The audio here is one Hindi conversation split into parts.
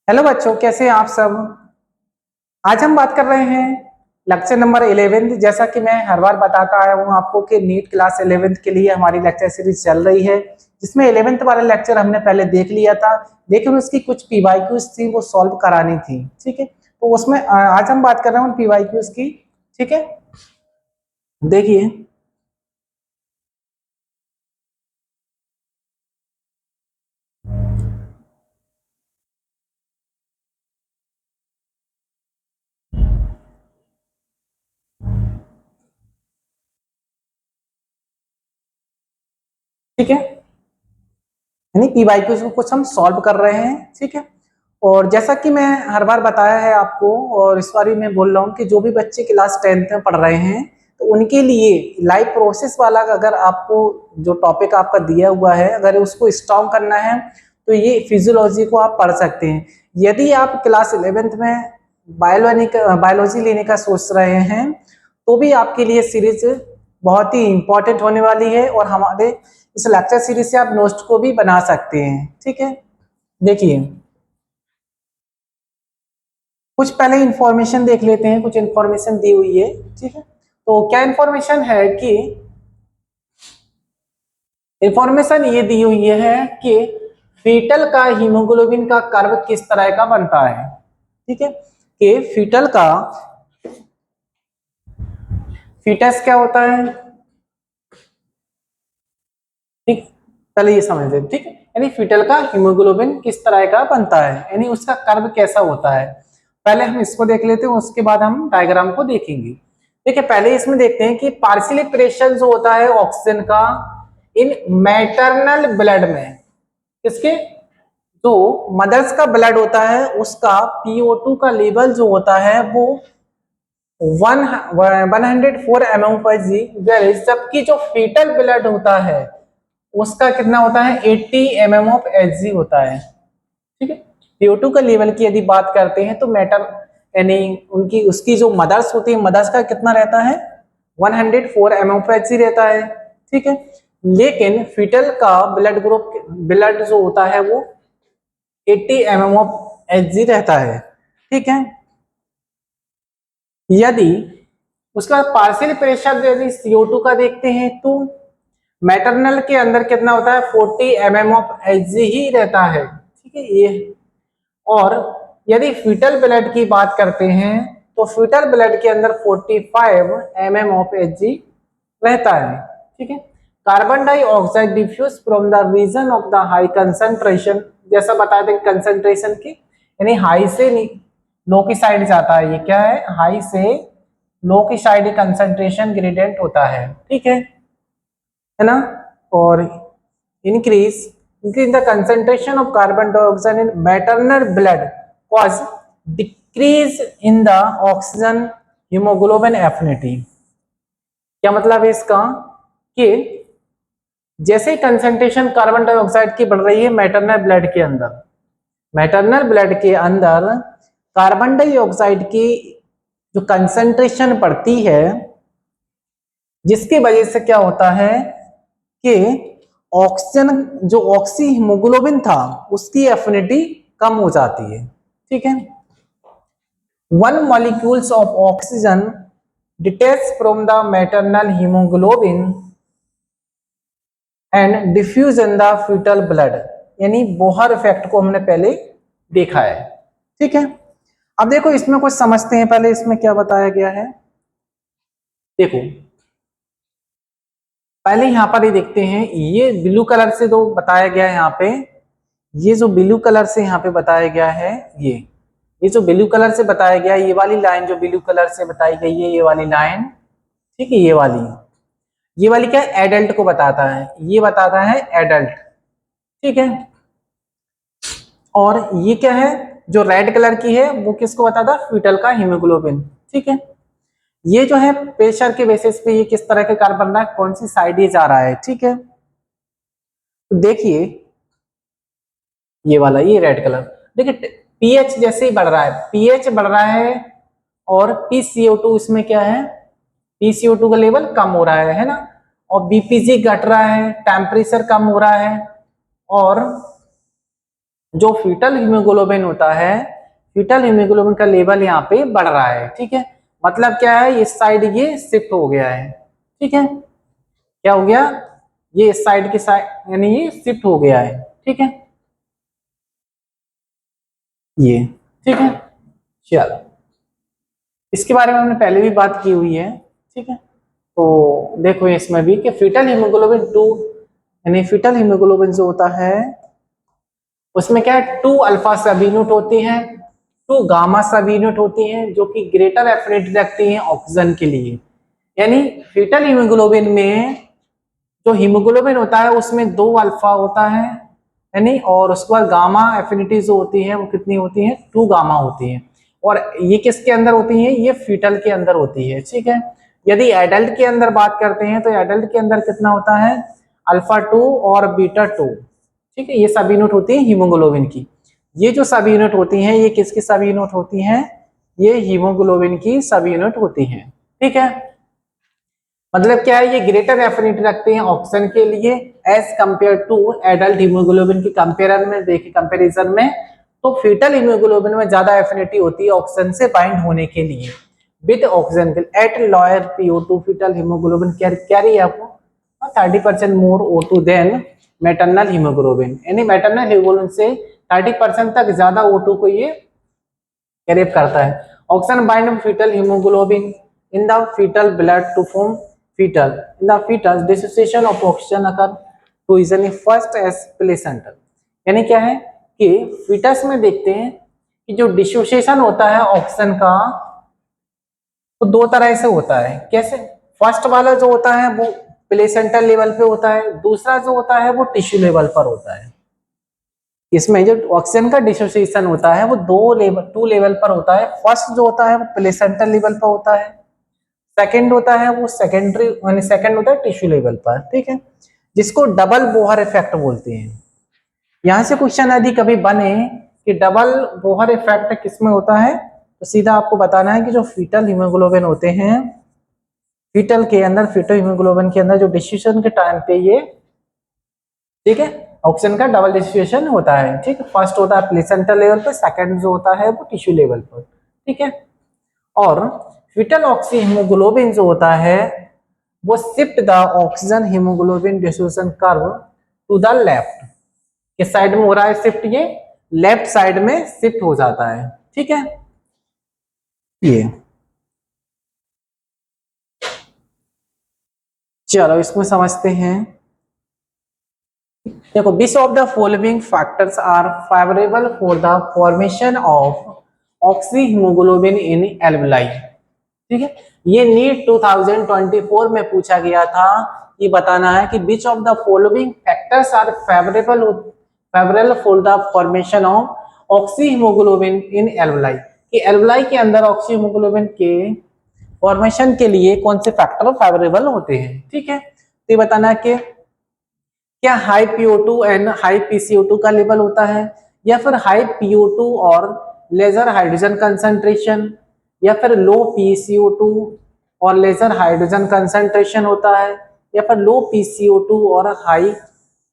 हेलो बच्चों, कैसे हैं आप सब। आज हम बात कर रहे हैं लेक्चर नंबर 11। जैसा कि मैं हर बार बताता आया हूँ आपको कि नीट क्लास 11th के लिए हमारी लेक्चर सीरीज चल रही है, जिसमें 11th वाला लेक्चर हमने पहले देख लिया था, लेकिन उसकी कुछ पीवाईक्यूज थी वो सॉल्व करानी थी। ठीक है, तो उसमें आज हम बात कर रहे हैं उन पीवाईक्यूज की। ठीक है, देखिए। ठीक है, यानी पीवाईक्यूज को कुछ हम सॉल्व कर रहे हैं। ठीक है, और जैसा कि मैं हर बार बताया है आपको, और इस बार भी मैं बोल रहा हूँ कि जो भी बच्चे क्लास 10th में पढ़ रहे हैं तो उनके लिए लाइफ प्रोसेस वाला अगर आपको जो टॉपिक आपका दिया हुआ है अगर उसको स्ट्रॉन्ग करना है तो ये फिजियोलॉजी को आप पढ़ सकते हैं। यदि आप क्लास 11th में बायोलॉजी लेने का सोच रहे हैं तो भी आपके लिए सीरीज बहुत ही इंपॉर्टेंट होने वाली है, और हमारे इस लेक्चर सीरीज से आप नोट्स को भी बना सकते हैं। ठीक है, देखिए कुछ पहले इंफॉर्मेशन देख लेते हैं। कुछ इंफॉर्मेशन दी हुई है। ठीक है, तो क्या इंफॉर्मेशन है कि इंफॉर्मेशन ये दी हुई है कि फीटल का हीमोग्लोबिन का कर्व किस तरह का बनता है। ठीक है, कि फीटस क्या होता है। ठीक, पहले ये समझ लेते। ठीक है, यानी फीटल का हीमोग्लोबिन किस तरह का बनता है, यानी उसका कर्व कैसा होता है। पहले हम इसको देख लेते हैं, उसके बाद हम डायग्राम को देखेंगे। देखिए, पहले इसमें देखते हैं कि पार्शियल प्रेशर जो होता है ऑक्सीजन का इन मैटरनल ब्लड में, किसके, जो मदर्स का ब्लड होता है उसका PO2 का लेवल जो होता है वो 104 mm/g, जबकि जो फीटल ब्लड होता है उसका कितना होता है 80 mm/Hg होता है। ठीक है, PO2 का लेवल की यदि बात करते हैं तो मैटर यानी उनकी उसकी जो मदर्स होती है, मदर्स का कितना रहता है 104 mm/Hg रहता है। ठीक है, लेकिन फीटल का ब्लड जो होता है वो 80 mm/Hg रहता है। ठीक है, यदि उसका पार्शियल प्रेशर यदि CO2 का देखते हैं तो मैटरनल के अंदर कितना होता है 40 mm/Hg ही रहता है। ठीक है, ये। और यदि फीटल ब्लड की बात करते हैं तो फीटल ब्लड के अंदर 45 mm/Hg रहता है। ठीक है, carbon dioxide diffuse from the region of the high concentration, जैसा बताया था कंसंट्रेशन की, यानी हाई से लो की साइड जाता है। ये क्या है, हाई से लो की साइड कंसंट्रेशन ग्रेडियंट होता है। ठीक है ना। और increase increase the concentration of carbon dioxide in maternal blood cause decrease in the oxygen hemoglobin affinity। क्या मतलब है इसका कि जैसे कंसंट्रेशन कार्बन डाइऑक्साइड की बढ़ रही है मैटरनल ब्लड के अंदर कार्बन डाइऑक्साइड की जो कंसंट्रेशन बढ़ती है, जिसकी वजह से क्या होता है कि ऑक्सीजन जो ऑक्सी हीमोग्लोबिन था उसकी एफिनिटी कम हो जाती है। ठीक है, one molecules of oxygen detach from the maternal haemoglobin and diffuse in the foetal blood, यानी बोहर इफेक्ट को हमने पहले देखा है। ठीक है, अब देखो इसमें कुछ समझते हैं। पहले इसमें क्या बताया गया है, देखो पहले यहां पर ही देखते हैं। ये ब्लू कलर से जो बताया गया है यहाँ पे, ये जो ब्लू कलर से यहाँ पे बताया गया है, ये जो ब्लू कलर से बताया गया है, ये वाली लाइन जो ब्लू कलर से बताई गई है, ये वाली लाइन। ठीक है, ये वाली क्या है, एडल्ट को बताता है, ये बताता है एडल्ट। ठीक है, और ये क्या है, जो रेड कलर की है वो किसको बताता है, फीटल का हीमोग्लोबिन। ठीक है, ये जो है प्रेशर के बेसिस पे ये किस तरह के कार्ब बन रहा है, कौन सी साइड ये जा रहा है। ठीक है, तो देखिए ये वाला, ये रेड कलर, देखिए पीएच जैसे ही बढ़ रहा है, पीएच बढ़ रहा है, और PCO2 इसमें क्या है, PCO2 का लेवल कम हो रहा है ना, और BPG घट रहा है, टेम्परेचर कम हो रहा है, और जो फीटल हीमोग्लोबिन होता है, फीटल हीमोग्लोबिन का लेवल यहाँ पे बढ़ रहा है। ठीक है, मतलब क्या है, इस साइड ये शिफ्ट हो गया है। ठीक है, क्या हो गया, ये इस साइड की साइड यानी ये शिफ्ट हो गया है। ठीक है, ये ठीक है। चलो, इसके बारे में हमने पहले भी बात की हुई है। ठीक है, तो देखो इसमें भी कि फीटल हीमोग्लोबिन 2 यानी फीटल हीमोग्लोबिन जो होता है उसमें क्या है, 2 अल्फा सब यूनिट होती हैं, 2 गामा सब यूनिट होती हैं, जो कि ग्रेटर एफिनिटी रखती हैं ऑक्सीजन के लिए। यानी फीटल हीमोग्लोबिन में जो हीमोग्लोबिन होता है उसमें 2 अल्फा होता है, यानी और उसके बाद गामा एफिनिटी जो होती है वो कितनी होती है, 2 गामा होती है। और ये किसके अंदर होती है, ये फीटल के अंदर होती है। ठीक है, यदि एडल्ट के अंदर बात करते हैं तो एडल्ट के अंदर कितना होता है, अल्फा 2 और बीटा 2। ठीक है, ये सब यूनिट होती है हीमोग्लोबिन की। ये जो सब यूनिट होती हैं ये किसकी सब यूनिट होती हैं, ये हीमोग्लोबिन की सब यूनिट होती हैं। ठीक है, मतलब क्या है, ये ग्रेटर एफिनिटी रखते हैं ऑक्सीजन के लिए as compare to adult haemoglobin के कंपेरिजन में। देखिए कंपैरिजन में तो फीटल हीमोग्लोबिन में ज्यादा एफिनिटी होती है ऑक्सीजन से बाइंड होने के लिए विद ऑक्सीजन के at lower PO2 foetal haemoglobin carry up 30% more O2 than maternal haemoglobin. यानी मैटरनल हीमोग्लोबिन से 30% तक ज्यादा O2 को ये कैरी करता है। Oxygen bind foetal haemoglobin in the fetal blood to form fetal in the fetus dissociation of oxygen occur to easily first as placenta। यानी क्या है कि फीटस में देखते हैं कि जो डिसोसिएशन होता है ऑक्सीजन का वो 2 तरह से होता है। कैसे, फर्स्ट वाला जो होता है वो प्लेसेंटल लेवल पे होता है, दूसरा जो होता है वो टिश्यू लेवल पर होता है। इसमें जो ऑक्सीजन का डिसोसिएशन होता है वो 2 लेवल पर होता है। फर्स्ट जो होता है वो प्लेसेंटल लेवल पर होता है, सेकंड होता है वो सेकेंडरी यानी सेकंड होता है टिश्यू लेवल पर। ठीक है, जिसको डबल बोहर इफेक्ट बोलते हैं। यहां से क्वेश्चन यदि कभी बने कि डबल बोहर इफेक्ट किसमें होता है, तो सीधा आपको बताना है कि जो फीटल हीमोग्लोबिन होते हैं, फीटल के अंदर फीटल हीमोग्लोबिन के अंदर जो डिस्ट्रीब्यूशन के टाइम पे ये, ठीक है, ऑक्सीजन का डबल डिस्ट्रीब्यूशन होता है। ठीक है, फर्स्ट होता है प्लेसेंटल लेवल पर, सेकंड जो होता है वो टिश्यू लेवल पर। ठीक है, और फीटल ऑक्सी हीमोग्लोबिन जो होता है वो shift the oxygen haemoglobin distribution curve to the left. किस साइड में हो रहा है शिफ्ट, ये लेफ्ट साइड में शिफ्ट हो जाता है। ठीक है, ये चलो इसमें समझते हैं। देखो, which of the following factors are favourable for the formation of oxy haemoglobin in alveoli. ठीक है, ये नीट 2024 में पूछा गया था। ये बताना है कि which of the following factors are favourable for the formation of oxy haemoglobin in alveoli, कि एल्वेलाई के अंदर ऑक्सी हीमोग्लोबिन के फॉर्मेशन के लिए कौन से फैक्टर फेवरेबल होते हैं। ठीक है, तो ये बताना है कि क्या high PO2 and high PCO2 का लेवल होता है, या फिर हाई PO2 और लेजर हाइड्रोजन कंसंट्रेशन, या फिर लो PCO2 और लेजर हाइड्रोजन कंसंट्रेशन होता है, या फिर लो PCO2 और हाई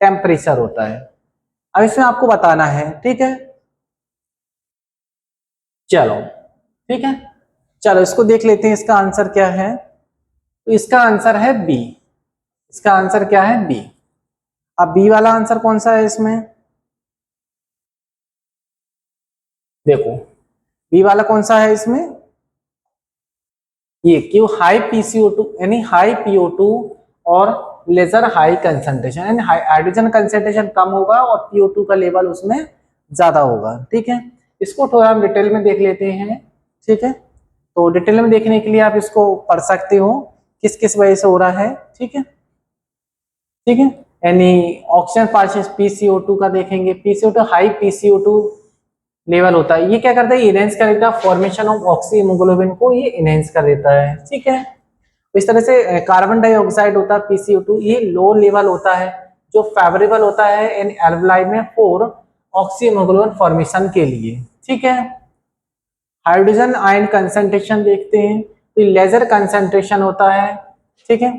टेम्परेचर होता है। अब इसमें आपको बताना है। ठीक है, चलो ठीक है, चलो इसको देख लेते हैं इसका आंसर क्या है। तो इसका आंसर है बी। इसका आंसर क्या है, बी। अब बी वाला आंसर कौन सा है इसमें, देखो बी वाला कौन सा है इसमें, ये क्यों हाई PCO2 यानी हाई PO2 और लेजर हाई कंसंट्रेशन, यानी हाइड्रोजन कंसंट्रेशन कम होगा और PO2 का लेवल उसमें ज्यादा होगा। ठीक है, इसको थोड़ा हम डिटेल में देख लेते हैं। ठीक है, तो डिटेल में देखने के लिए आप इसको पढ़ सकते हो किस किस वजह से हो रहा है। ठीक है, ठीक है, यानी ऑक्सीजन पार्शियल PCO2 का देखेंगे, PCO2 हाई PCO2 लेवल होता है, ये क्या करता है, इनहेंस करेगा फॉर्मेशन ऑफ ऑक्सी हीमोग्लोबिन को, ये इनहेंस कर देता है। ठीक है, तो इस तरह से कार्बन डाइऑक्साइड होता है PCO2, ये लो लेवल होता है जो फेवरेबल होता है इन एल्वेलाई में फॉर ऑक्सी हीमोग्लोबिन फॉर्मेशन के लिए। ठीक है, हाइड्रोजन आयन कंसंट्रेशन देखते हैं तो लेजर कंसंट्रेशन होता है। ठीक है,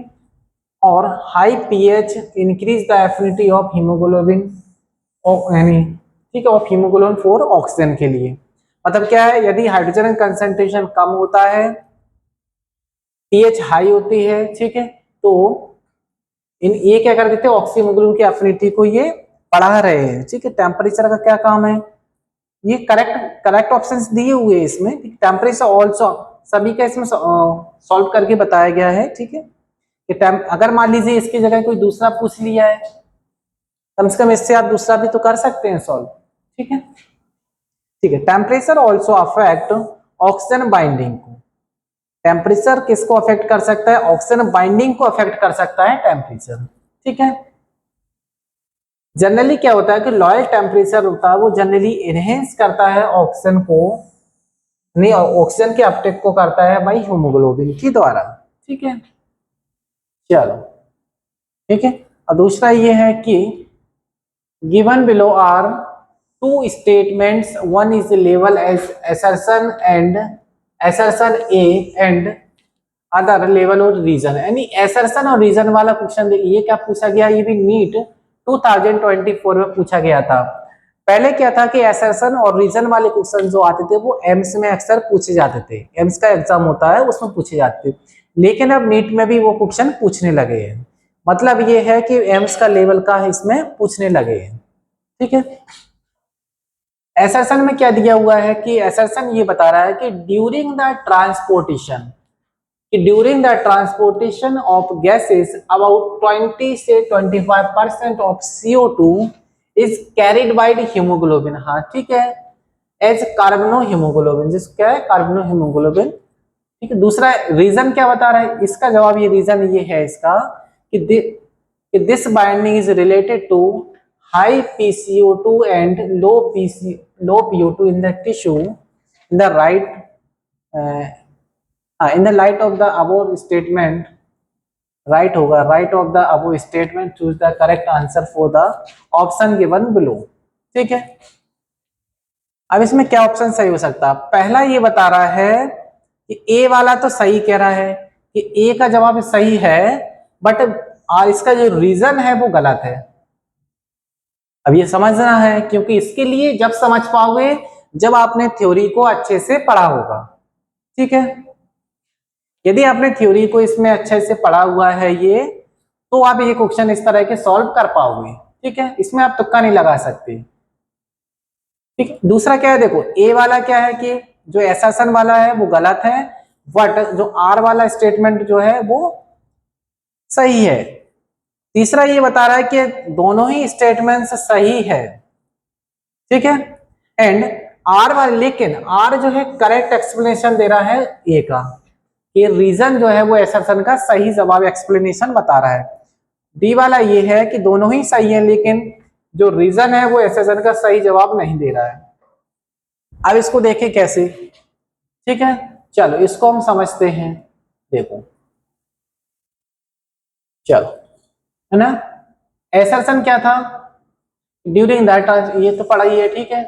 और high pH increase the affinity of haemoglobin यानी ठीक है, ऑफ हीमोग्लोबिन फॉर ऑक्सीजन के लिए। मतलब क्या है, यदि हाइड्रोजन कंसंट्रेशन कम होता है, पीएच हाई होती है, ठीक है, तो ये क्या कर देते हैं, ऑक्सीमोग्लोबिन की एफिनिटी को ये बढ़ा रहे हैं। ठीक है, टेम्परेचर का क्या काम है, ये करेक्ट करेक्ट ऑप्शंस दिए हुए हैं इसमें। टेम्परेचर ऑल्सो सभी का इसमें सॉल्व करके बताया गया है। ठीक है, कि अगर मान लीजिए इसकी जगह कोई दूसरा पूछ लिया है, कम से कम इससे आप दूसरा भी तो कर सकते हैं सॉल्व। ठीक है, ठीक है, temperature also affect oxygen binding को। टेम्परेचर किसको अफेक्ट कर सकता है, ऑक्सीजन बाइंडिंग को अफेक्ट कर सकता है टेम्परेचर। ठीक है, जनरली क्या होता है कि लोअर टेम्परेचर होता है वो जनरली इनहेंस करता है ऑक्सीजन को, नहीं ऑक्सीजन के अपटेक को करता है भाई हीमोग्लोबिन के द्वारा। ठीक है, चलो ठीक है। और दूसरा ये है कि given below are two statements, one is level as assertion and assertion A and other level और रीजन। यानी assertion और रीजन वाला क्वेश्चन देखिए, ये क्या पूछा गया, ये भी नीट 2024 में पूछा गया था। पहले क्या था कि assertion और रीजन वाले क्वेश्चन जो आते थे वो एम्स में अक्सर पूछे जाते थे, एम्स का एग्जाम होता है उसमें पूछे जाते थे, लेकिन अब नीट में भी वो क्वेश्चन पूछने लगे हैं। मतलब ये है कि एम्स का लेवल का इसमें पूछने लगे हैं। ठीक है, assertion में क्या दिया हुआ है कि assertion ये बता रहा है कि during the transportation, during the transportation of gases about 20 से 25% of CO2 is carried by haemoglobin. हाँ ठीक है, एज कार्बनो हीमोग्लोबिन, जिसको क्या है, कार्बनो हीमोग्लोबिन। ठीक है, दूसरा रीजन क्या बता रहा है, इसका जवाब ये रीजन ये है इसका कि this binding is related to high PCO2 and low PO2 in the tissue in the right in the light of the above statement, right होगा, right of the above statement choose the correct answer for the option given below। ठीक है, अब इसमें क्या ऑप्शन सही हो सकता है, पहला ये बता रहा है कि ए वाला तो सही कह रहा है कि ए का जवाब सही है, बट इसका जो रीजन है वो गलत है। अब ये समझना है, क्योंकि इसके लिए जब समझ पाओगे जब आपने थ्योरी को अच्छे से पढ़ा होगा। ठीक है, यदि आपने थ्योरी को इसमें अच्छे से पढ़ा हुआ है ये, तो आप ये क्वेश्चन इस तरह के सॉल्व कर पाओगे। ठीक है, इसमें आप तुक्का नहीं लगा सकते। ठीक है, दूसरा क्या है, देखो ए वाला क्या है कि जो assertion वाला है वो गलत है, बट जो आर वाला स्टेटमेंट जो है वो सही है। तीसरा ये बता रहा है कि दोनों ही स्टेटमेंट्स सही है। ठीक है, एंड आर वाला, लेकिन आर जो है करेक्ट एक्सप्लेनेशन दे रहा है ए का, ये रीजन जो है वो assertion का सही जवाब एक्सप्लेनेशन बता रहा है। डी वाला ये है कि दोनों ही सही है, लेकिन जो रीजन है वो assertion का सही जवाब नहीं दे रहा है। अब इसको देखें कैसे। ठीक है, चलो इसको हम समझते हैं। देखो चलो, है ना, assertion क्या था, ड्यूरिंग दैट, ये तो पढ़ा ही है। ठीक है,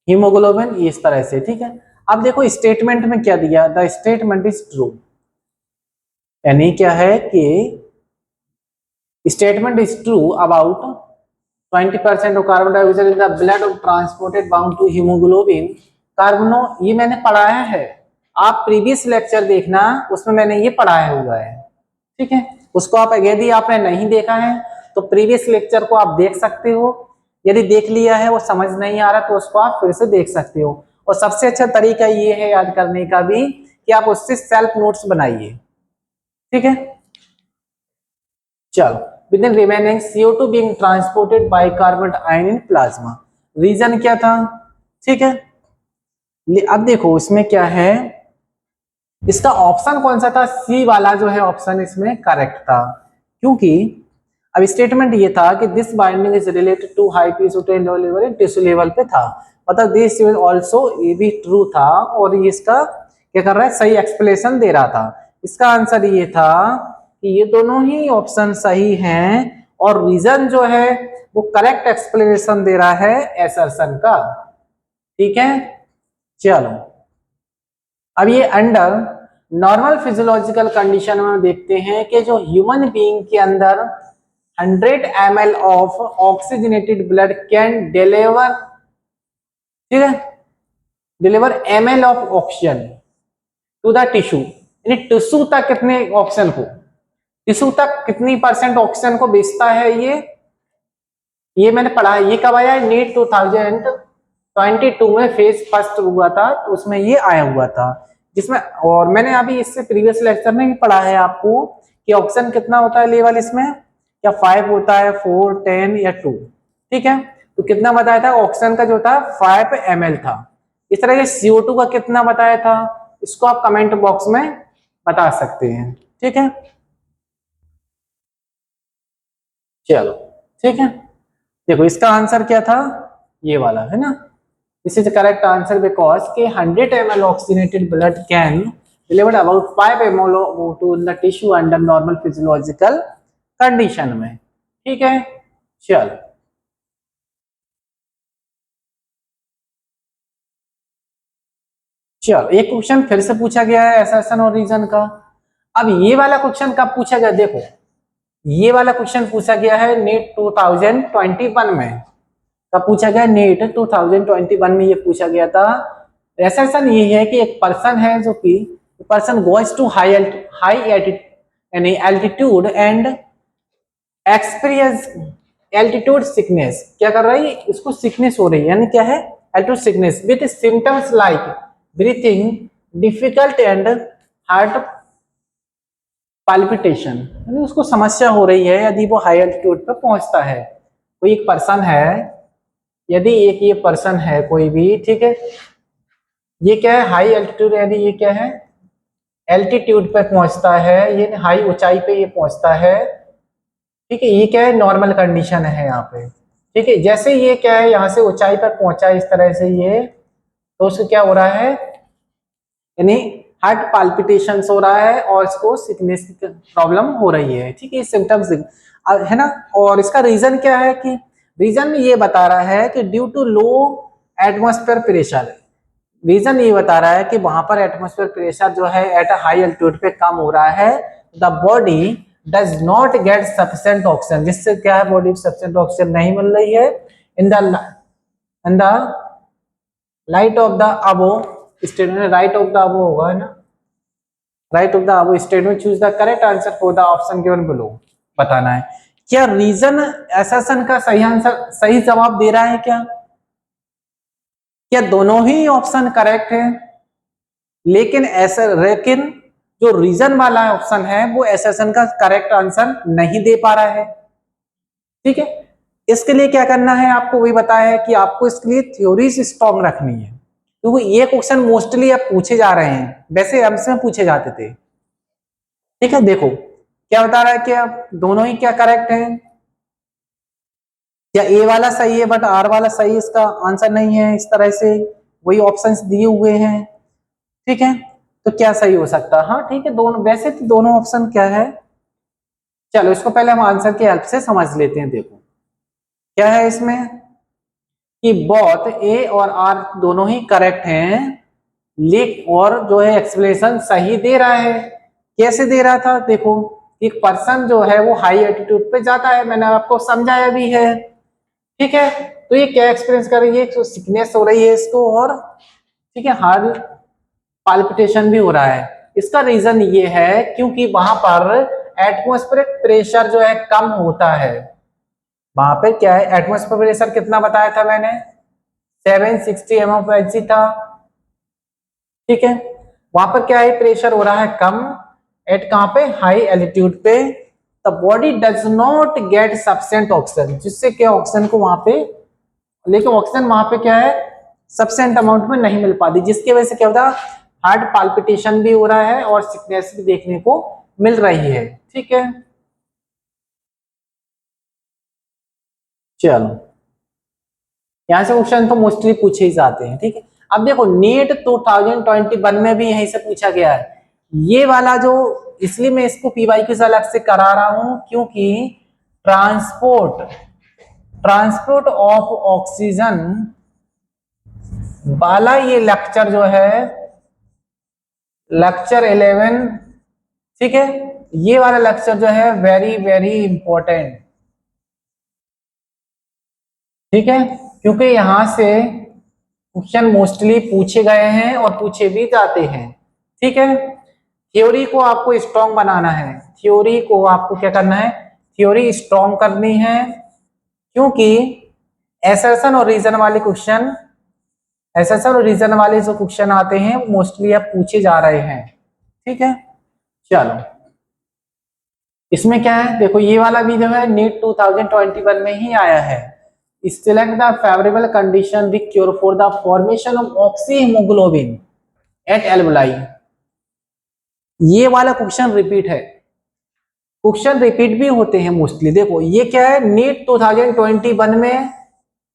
हीमोग्लोबिन इस तरह से। ठीक है, अब देखो स्टेटमेंट में क्या दिया, द स्टेटमेंट इज ट्रू, यानी क्या है कि statement is true about 20% of carbon dioxide in the blood of transported bound to haemoglobin कार्बनो, ये मैंने पढ़ाया है, आप प्रीवियस लेक्चर देखना, उसमें मैंने ये पढ़ाया हुआ है। ठीक है, उसको आप यदि आपने नहीं देखा है तो प्रीवियस लेक्चर को आप देख सकते हो, यदि देख लिया है वो समझ नहीं आ रहा तो उसको आप फिर से देख सकते हो। और सबसे अच्छा तरीका ये है याद करने का भी कि आप उससे सेल्फ नोट्स बनाइए। ठीक है, चलो, within remaining CO2 being transported by carbon ion in plasma, reason क्या था। ठीक है, अब देखो इसमें क्या है, इसका ऑप्शन कौन सा था, सी वाला जो है ऑप्शन इसमें करेक्ट था, क्योंकि अब स्टेटमेंट ये था कि this binding is related to high PCO2 low level in tissue level पे था, मतलब दिस इज आल्सो, ये भी ट्रू था, और ये इसका क्या कर रहा है, सही एक्सप्लेनेशन दे रहा था। इसका आंसर ये था कि ये दोनों ही ऑप्शन सही हैं, और रीजन जो है वो करेक्ट एक्सप्लेनेशन दे रहा है assertion का। ठीक है, चलो अब ये अंडर नॉर्मल फिजियोलॉजिकल कंडीशन में देखते हैं कि जो ह्यूमन बीइंग के अंदर 100 ml of oxygenated blood can deliver ठीक है, deliver ml of oxygen to the tissue, यानी टिश्यू तक कितने ऑक्सीजन को, टिश्यू तक कितनी परसेंट ऑक्सीजन को बेचता है ये मैंने पढ़ा है। ये कब आया है, नीट 2022 में फेज फर्स्ट हुआ था, तो उसमें ये आया हुआ था जिसमें, और मैंने अभी इससे प्रीवियस लेक्चर में भी पढ़ा है आपको कि ऑक्सीजन कितना होता है लेवल इसमें, क्या 5 होता है, 4, 10 या 2, ठीक है। तो कितना बताया था ऑक्सीजन का जो था 5 ml था। इस तरह से CO2 का कितना बताया था, इसको आप कमेंट बॉक्स में बता सकते हैं, ठीक है। चलो ठीक है, देखो इसका आंसर क्या था, ये वाला है ना। This is correct answer because के 100 ml oxygenated blood can delivered about 5 ml to the tissue under normal physiological condition में, ठीक है। चलो चलो एक क्वेश्चन फिर से पूछा गया है एसेशन और रीजन का। अब ये वाला क्वेश्चन कब पूछा गया, देखो ये वाला क्वेश्चन पूछा गया है नीट 2021 में। कब पूछा गया, नीट 2021 में ये पूछा गया था। एसेशन ये है कि एक पर्सन है जो कि पर्सन गोज टू हाई यानी altitude and experience altitude sickness, क्या कर रही है, इसको सिकनेस हो रही है, यानी क्या है altitude sickness with symptoms like breathing difficult and heart palpitation, यानी उसको समस्या हो रही है यदि वो हाई एल्टीट्यूड पर पहुंचता है। कोई एक पर्सन है, यदि एक ये पर्सन है कोई भी, ठीक है, ये क्या है हाई एल्टीट्यूड, यदि ये क्या है एल्टीट्यूड पे पहुंचता है, ये हाई ऊंचाई पे ये पहुंचता है, ठीक है, ये क्या है नॉर्मल कंडीशन है यहाँ पे, ठीक है। जैसे ये क्या है यहाँ से ऊंचाई पर पहुंचा इस तरह से ये, तो उसको क्या हो रहा है, यानी हार्ट पाल्पिटेशन हो रहा है और इसको सिकनेस की प्रॉब्लम हो रही है, ठीक है, सिम्टम्स है ना। और इसका रीजन क्या है कि रीजन ये बता रहा है कि due to low atmosphere pressure, reason ये बता रहा है कि वहां पर एटमॉस्फेयर प्रेशर जो है एट हाई एल्टीट्यूड पे कम हो रहा है, the body does not gate sufficient oxygen, जिससे क्या है बॉडी को सफिशिएंट ऑक्सीजन नहीं मिल रही है। In the light of the above statement, right of the above होगा है ना, right of the above statement choose the correct answer for the option given below, बताना है क्या रीजन एसेशन का सही आंसर, सही जवाब दे रहा है क्या दोनों ही ऑप्शन करेक्ट है, लेकिन जो रीजन वाला ऑप्शन है वो एसेशन का करेक्ट आंसर नहीं दे पा रहा है, ठीक है। इसके लिए क्या करना है आपको वही बताया है कि आपको इसके लिए थ्योरीज स्ट्रॉन्ग रखनी है, क्योंकि ये क्वेश्चन मोस्टली अब पूछे जा रहे हैं, वैसे एम्स में पूछे जाते थे, ठीक है। देखो क्या बता रहा है कि अब दोनों ही क्या करेक्ट है, क्या ए वाला सही है बट आर वाला सही इसका आंसर नहीं है, इस तरह से वही ऑप्शंस दिए हुए हैं, ठीक है। तो क्या सही हो सकता है, हाँ ठीक है, दोनों वैसे तो दोनों ऑप्शन क्या है, चलो इसको पहले हम आंसर की हेल्प से समझ लेते हैं। देखो क्या है इसमें कि बोथ ए और आर दोनों ही करेक्ट हैं, लेकिन और जो है एक्सप्लेनेशन सही दे रहा है। कैसे दे रहा था, देखो एक पर्सन जो है वो हाई एल्टीट्यूड पे जाता है, मैंने आपको समझाया भी है, ठीक है। तो ये क्या एक्सपीरियंस कर रही है, तो सिकनेस हो रही है इसको, और ठीक है हार्ट पाल्पिटेशन भी हो रहा है। इसका रीजन ये है क्योंकि वहां पर एटमॉस्फेरिक प्रेशर जो है कम होता है, वहां पे क्या है एटमॉस्फेरिक प्रेशर कितना बताया था मैंने, 760 mmHg था, ठीक है। वहां पर क्या है प्रेशर हो रहा है कम, एट कहां पे हाई एल्टीट्यूड पे, the body does not gate sufficient oxygen, जिससे क्या ऑक्सीजन को वहां पे, लेकिन ऑक्सीजन वहां पे क्या है सफिशिएंट अमाउंट में नहीं मिल पाती, जिसकी वजह से क्या होता है हार्ट पाल्पिटेशन भी हो रहा है और सिकनेस भी देखने को मिल रही है, ठीक है। चलो यहाँ से क्वेश्चन तो मोस्टली पूछे ही जाते हैं, ठीक है। अब देखो नीट 2021 में भी यहीं से पूछा गया है ये वाला जो, इसलिए मैं इसको पीवाईक्यू से अलग से करा रहा हूं क्योंकि ट्रांसपोर्ट ट्रांसपोर्ट ऑफ ऑक्सीजन वाला ये लेक्चर जो है लेक्चर 11, ठीक है, ये वाला लेक्चर जो है वेरी वेरी इंपॉर्टेंट, ठीक है, क्योंकि यहां से क्वेश्चन मोस्टली पूछे गए हैं और पूछे भी जाते हैं। ठीक है, थ्योरी को आपको स्ट्रॉन्ग बनाना है, थ्योरी को आपको क्या करना है, थ्योरी स्ट्रॉन्ग करनी है, क्योंकि एसर्शन और रीजन वाले क्वेश्चन, एसर्शन और रीजन वाले जो क्वेश्चन आते हैं मोस्टली अब पूछे जा रहे हैं। ठीक है, चलो इसमें क्या है, देखो ये वाला भी जो है नीट 2021 में ही आया है। Select the favourable condition require for the formation of oxy haemoglobin at alveoli. ये वाला क्वेश्चन रिपीट है, क्वेश्चन रिपीट भी होते हैं मोस्टली। देखो ये क्या है, नीट 2021 में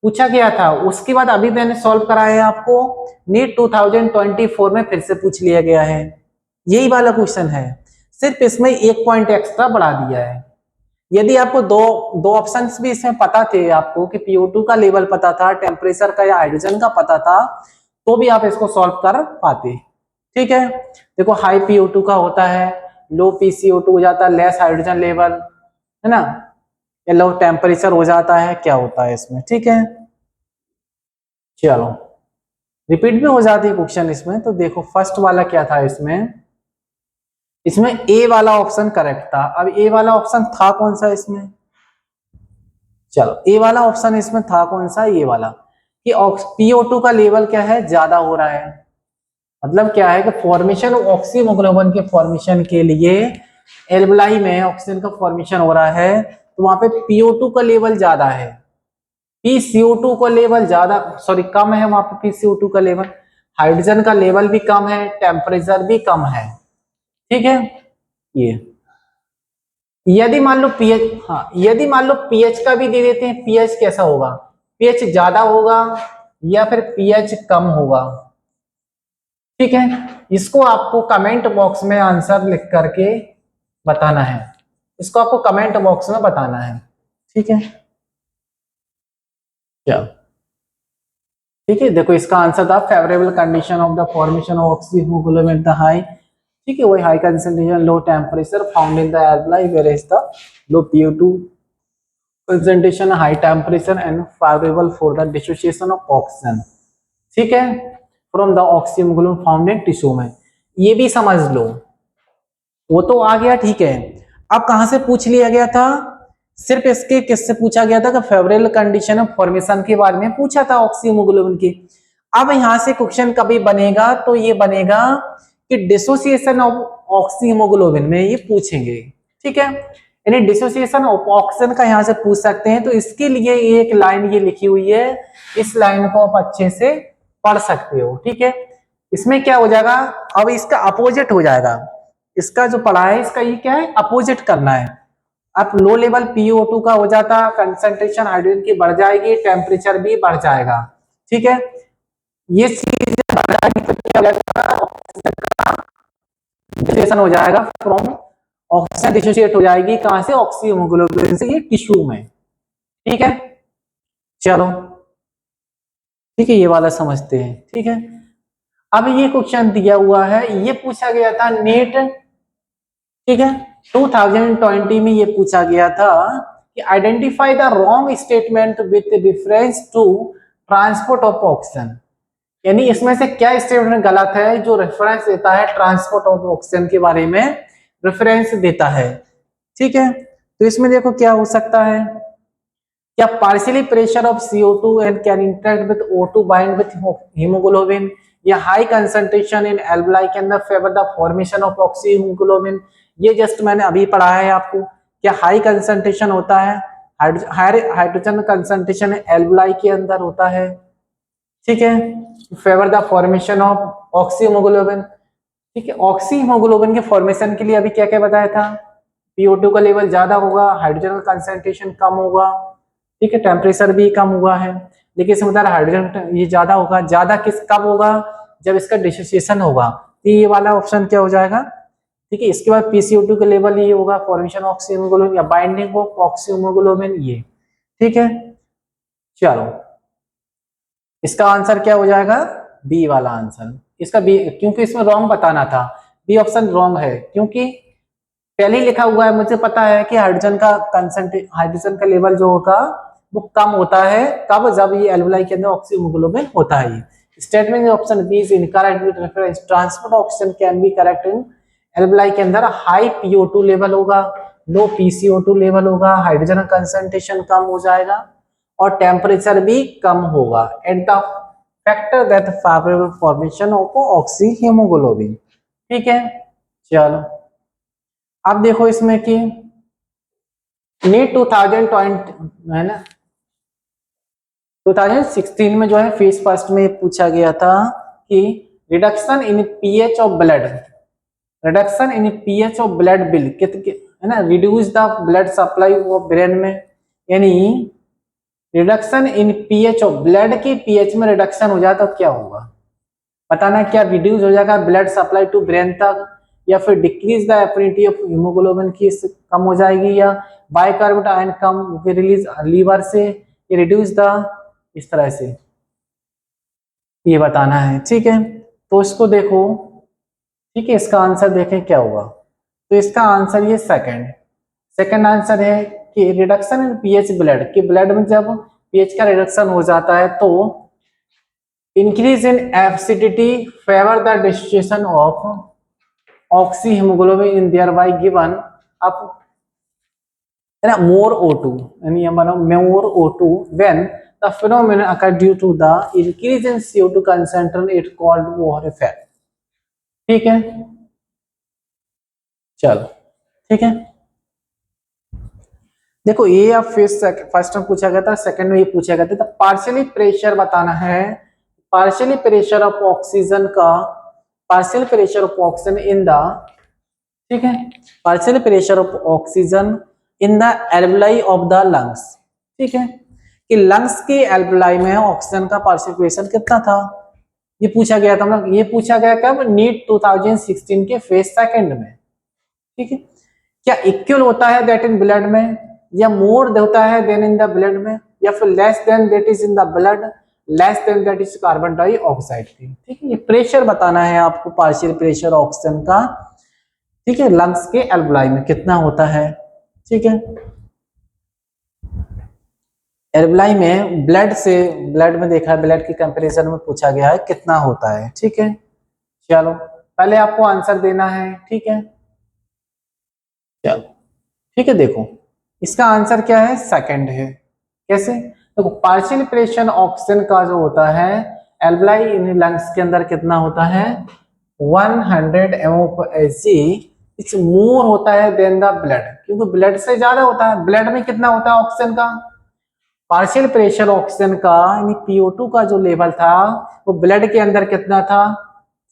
पूछा गया था, उसके बाद अभी मैंने सॉल्व कराया है आपको, नीट 2024 में फिर से पूछ लिया गया है। यही वाला क्वेश्चन है, सिर्फ इसमें एक पॉइंट एक्स्ट्रा बढ़ा दिया है। यदि आपको दो ऑप्शंस भी इसमें पता थे, आपको कि PO2 का लेवल पता था, टेम्परेचर का या हाइड्रोजन का पता था, तो भी आप इसको सॉल्व कर पाते। ठीक है, देखो हाई PO2 का होता है, लो PCO2 हो जाता है, लेस हाइड्रोजन लेवल, है ना, या लो टेम्परेचर हो जाता है, क्या होता है इसमें। ठीक है, चलो रिपीट भी हो जाती है क्वेश्चन इसमें। तो देखो फर्स्ट वाला क्या था इसमें, इसमें ए वाला ऑप्शन करेक्ट था। अब ए वाला ऑप्शन था कौन सा इसमें, चलो ए वाला ऑप्शन इसमें था कौन सा, ये वाला, कि PO2 का लेवल क्या है, ज्यादा हो रहा है। मतलब क्या है कि फॉर्मेशन ऑफ ऑक्सीहीमोग्लोबिन के फॉर्मेशन के लिए एल्वलाई में ऑक्सीजन का फॉर्मेशन हो रहा है, तो वहां पे PO2 का लेवल ज्यादा है, PCO2 का लेवल ज्यादा, सॉरी कम है वहां पे PCO2 का लेवल, हाइड्रोजन का लेवल भी कम है, टेम्परेचर भी कम है। ठीक है, ये यदि मान लो पीएच, हाँ यदि मान लो पीएच का भी दे देते हैं, पीएच कैसा होगा, पीएच ज्यादा होगा या फिर पीएच कम होगा। ठीक है, इसको आपको कमेंट बॉक्स में आंसर लिख करके बताना है, इसको आपको कमेंट बॉक्स में बताना है। ठीक है, चलो ठीक है, देखो इसका आंसर था favourable condition of the formation of oxyhaemoglobin at the high. ठीक है, वही high concentration low temperature found in the alveoli where is the low PO2 concentration, high temperature and favorable for the dissociation of oxygen। ठीक है, from the oxyhaemoglobin found in tissue में, ये भी समझ लो, वो तो आ गया। ठीक है, अब कहां से पूछ लिया गया था, सिर्फ इसके किससे पूछा गया था कि फेवरेबल कंडीशन ऑफ फॉर्मेशन के बारे में पूछा था ऑक्सीहीमोग्लोबिन की। अब यहां से क्वेश्चन कभी बनेगा तो ये बनेगा कि डिसोसिएशन ऑफ ऑक्सीहीमोग्लोबिन में ये पूछेंगे। ठीक है, यानी डिसोसिएशन ऑफ ऑक्सीजन का यहां से पूछ सकते हैं, तो इसके लिए एक लाइन ये लिखी हुई है, इस लाइन को आप अच्छे से पढ़ सकते हो। ठीक है, इसमें क्या हो जाएगा, अब इसका अपोजिट हो जाएगा, इसका जो पढ़ा है इसका ये क्या है, अपोजिट करना है। अब लो लेवल PO2 का हो जाता, कंसंट्रेशन हाइड्रोजन की बढ़ जाएगी, टेम्परेचर भी बढ़ जाएगा। ठीक है, ये चीज बढ़ जाएगी तो क्या हो जाएगा, डिसोसिएशन हो जाएगा, फ्रॉम ऑक्सीजन डिसोसिएट हो जाएगी, कहां से, ऑक्सीहीमोग्लोबिन से, ये टिश्यू में। ठीक है, चलो ठीक है, ये वाला समझते हैं। ठीक है, अब ये क्वेश्चन दिया हुआ है, ये पूछा गया था नीट, ठीक है 2020 में ये पूछा गया था कि identify the wrong statement with reference to transport of oxygen. यानी इसमें से क्या स्टेटमेंट गलत है जो रेफरेंस देता है ट्रांसपोर्ट ऑफ ऑक्सीजन के बारे में, रेफरेंस देता है। ठीक है, तो इसमें देखो क्या हो सकता है, क्या partially pressure of CO2 and can interact with O2 bind with haemoglobin, या हाई कंसंट्रेशन इन एल्वलाई के अंदर favour the formation of oxyhaemoglobin. ये जस्ट मैंने अभी पढ़ा है आपको, क्या हाई कंसंट्रेशन होता है, हाइड्रोजन कंसंट्रेशन एल्वलाई के अंदर होता है। ठीक है, favour the formation of oxyhaemoglobin. ठीक है, ऑक्सीहीमोग्लोबिन के फॉर्मेशन के लिए अभी क्या क्या बताया था, PO2 का लेवल ज्यादा होगा, हाइड्रोजन का कंसंट्रेशन कम होगा, ठीक है, टेम्परेचर भी कम हुआ है, लेकिन इसमें बता रहा हाइड्रोजन ये ज्यादा होगा, ज्यादा किस कब होगा, जब इसका डिसोसिएशन होगा, तो ये वाला ऑप्शन क्या हो जाएगा। ठीक है, इसके बाद PCO2 का लेवल ये होगा, फॉर्मेशन ऑफ ऑक्सीहीमोग्लोबिन या बाइंडिंग ऑफ ऑक्सीहीमोग्लोबिन ये। ठीक है, चलो इसका आंसर क्या हो जाएगा, बी वाला आंसर, इसका बी, क्योंकि इसमें रॉन्ग बताना था, बी ऑप्शन रॉन्ग है, क्योंकि पहले ही लिखा हुआ है, मुझे पता है कि हाइड्रोजन का लेवल जो होगा वो कम होता है, कब, जब ये एल्वलाई के अंदर ऑक्सीहीमोग्लोबिन होता है। Statement option B is incorrect with reference transport oxygen can be correct in एल्बलाई के अंदर हाई PO2 लेवल होगा, लो PCO2 लेवल होगा, हाइड्रोजन कंसंट्रेशन कम हो जाएगा और टेम्परेचर भी कम होगा at the factor that favourable formation of oxy haemoglobin. ठीक है, चलो अब देखो इसमें कि नीट 2020 है ना, 2016 में जो है फेज फर्स्ट में पूछा गया था कि reduction in pH of blood, reduction in pH of blood bill है ना, reduce the blood supply of brain में, यानी reduction in pH of blood की पीएच में रिडक्शन हो जाए तो क्या होगा, बताना। क्या रिड्यूस हो जाएगा ब्लड सप्लाई टू ब्रेन तक, या फिर decrease the affinity of haemoglobin की कम हो जाएगी, या बाइकार्बोनेट आयन कम रिलीज लीवर से, ये रिड्यूस द, इस तरह से ये बताना है। ठीक है, तो इसको देखो, ठीक है, इसका आंसर देखें क्या होगा। तो इसका आंसर ये सेकंड, सेकंड आंसर है कि रिडक्शन इन पीएच ब्लड, कि ब्लड में जब पीएच का रिडक्शन हो जाता है तो increase in acidity favour the distribution of oxy haemoglobin in their bye given up है ना मोर O2, यानी हम बना मोर O2 when the phenomenon occur due to the increase in CO2 concentration it called Bohr effect। ठीक है, चलो ठीक है, देखो ये अब फर्स्ट में पूछा गया था, सेकंड में ये पूछा गया था, तो पार्शियली प्रेशर बताना है, पार्शियली प्रेशर ऑफ ऑक्सीजन का, partial pressure of oxygen in the, ठीक है, partial pressure of oxygen in the alveoli of the lungs. ठीक है, कि लंग्स के एल्वलाई में ऑक्सीजन का पार्शियल प्रेशर कितना था, ये पूछा गया था, मतलब ये पूछा गया कब, नीट 2016 के फेज सेकंड में। ठीक है, क्या इक्वल होता है दैट इन ब्लड में, या मोर होता है देन इन द ब्लड में, या फिर less than that is in the blood, less than that is carbon dioxide की। ठीक है, ये प्रेशर बताना है आपको, पार्शियल प्रेशर ऑक्सीजन का, ठीक है, लंग्स के एल्वलाई में कितना होता है। ठीक है, एल्वलाई में ब्लड से, ब्लड में देखा है, ब्लड के कंपैरिजन में पूछा गया है कितना होता है। ठीक है, चलो पहले आपको आंसर देना है। ठीक है, चलो ठीक है, देखो इसका आंसर क्या है, सेकंड है। कैसे, देखो पार्शियल प्रेशर ऑक्सीजन का जो होता है एल्वलाई इन लंग्स के अंदर कितना होता है, 100 mOhg, इट्स मोर होता है देन द ब्लड, क्योंकि ब्लड से ज्यादा होता है। ब्लड में कितना होता है ऑक्सीजन का, पार्शियल प्रेशर ऑक्सीजन का यानी PO2 का जो लेवल था वो ब्लड के अंदर कितना था।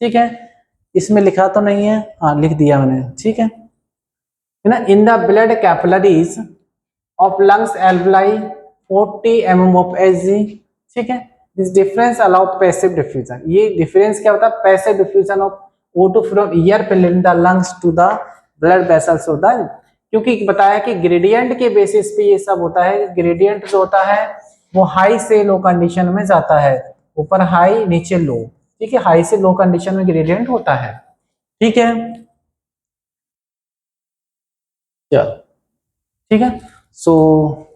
ठीक है, इसमें लिखा तो नहीं है, हाँ लिख दिया मैंने। ठीक है ना, in the blood capillaries of lungs alveoli 40 mm of Hg। ठीक है, this difference allow passive diffusion, ये डिफरेंस क्या होता है, passive diffusion of O2 from air filling the lungs to the blood vessels होता है, क्योंकि बताया कि ग्रेडियंट के बेसिस पे ये सब होता है। ग्रेडियंट जो होता है वो हाई से लो कंडीशन में जाता है, ऊपर हाई नीचे लो। ठीक है, हाई से लो कंडीशन में ग्रेडियंट होता है। ठीक है, चलो ठीक है, सो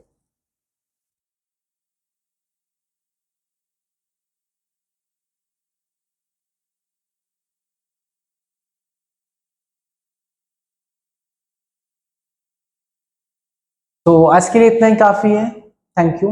तो आज के लिए इतना ही काफी है। Thank you.